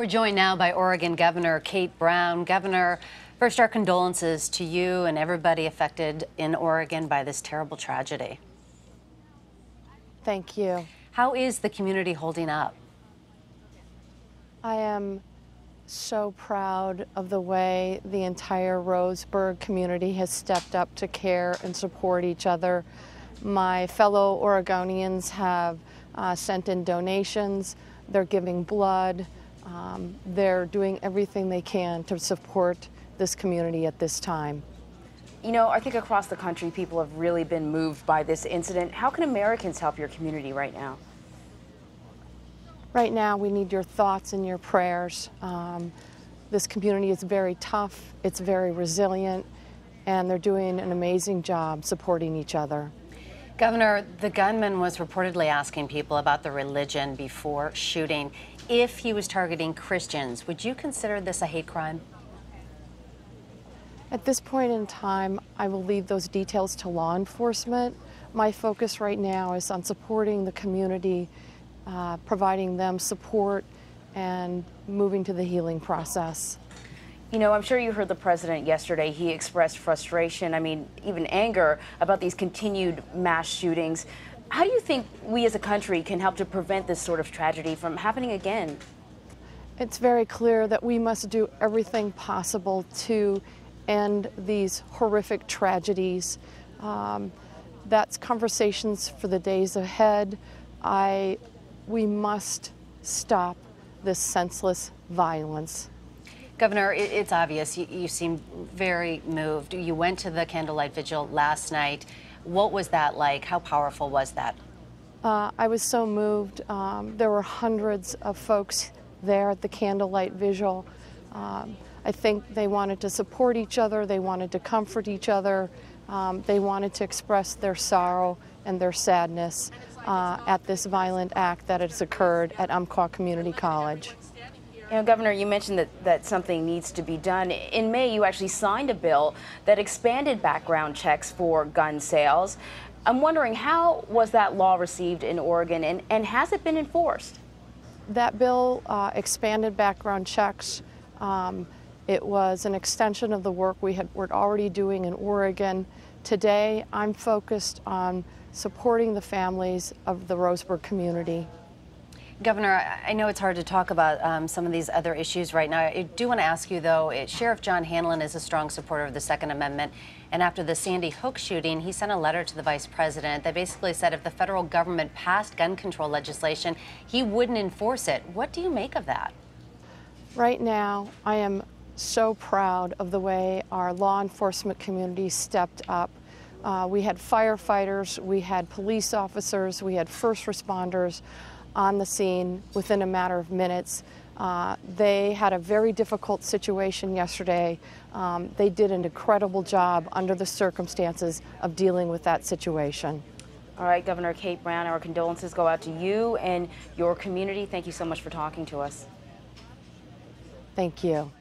We're joined now by Oregon Governor Kate Brown. Governor, first, our condolences to you and everybody affected in Oregon by this terrible tragedy. Thank you. How is the community holding up? I am so proud of the way the entire Roseburg community has stepped up to care and support each other. My fellow Oregonians have sent in donations. They're giving blood. They're doing everything they can to support this community at this time. You know, I think across the country, people have really been moved by this incident. How can Americans help your community right now? Right now, we need your thoughts and your prayers. This community is very tough, it's very resilient, and they're doing an amazing job supporting each other. Governor, the gunman was reportedly asking people about their religion before shooting. If he was targeting Christians, would you consider this a hate crime? At this point in time, I will leave those details to law enforcement. My focus right now is on supporting the community, providing them support, and moving to the healing process. You know, I'm sure you heard the president yesterday. He expressed frustration, even anger about these continued mass shootings. How do you think we as a country can help to prevent this sort of tragedy from happening again? It's very clear that we must do everything possible to end these horrific tragedies. That's conversations for the days ahead. We must stop this senseless violence. Governor, it's obvious you seem very moved. You went to the candlelight vigil last night. What was that like? How powerful was that? I was so moved. There were hundreds of folks there at the candlelight vigil. I think they wanted to support each other, they wanted to comfort each other, they wanted to express their sorrow and their sadness at this violent act that has occurred at Umpqua Community College. You know, Governor, you mentioned that something needs to be done. In May, you actually signed a bill that expanded background checks for gun sales. I'm wondering, how was that law received in Oregon, and has it been enforced? That bill expanded background checks. It was an extension of the work we're already doing in Oregon. Today, I'm focused on supporting the families of the Roseburg community. Governor, I know it's hard to talk about some of these other issues right now. I do want to ask you, though, Sheriff John Hanlon is a strong supporter of the Second Amendment, and after the Sandy Hook shooting, he sent a letter to the Vice President that basically said if the federal government passed gun control legislation, he wouldn't enforce it. What do you make of that? Right now, I am so proud of the way our law enforcement community stepped up. We had firefighters, we had police officers, we had first responders on the scene within a matter of minutes. They had a very difficult situation yesterday. They did an incredible job under the circumstances of dealing with that situation. All right, Governor Kate Brown, our condolences go out to you and your community. Thank you so much for talking to us. Thank you.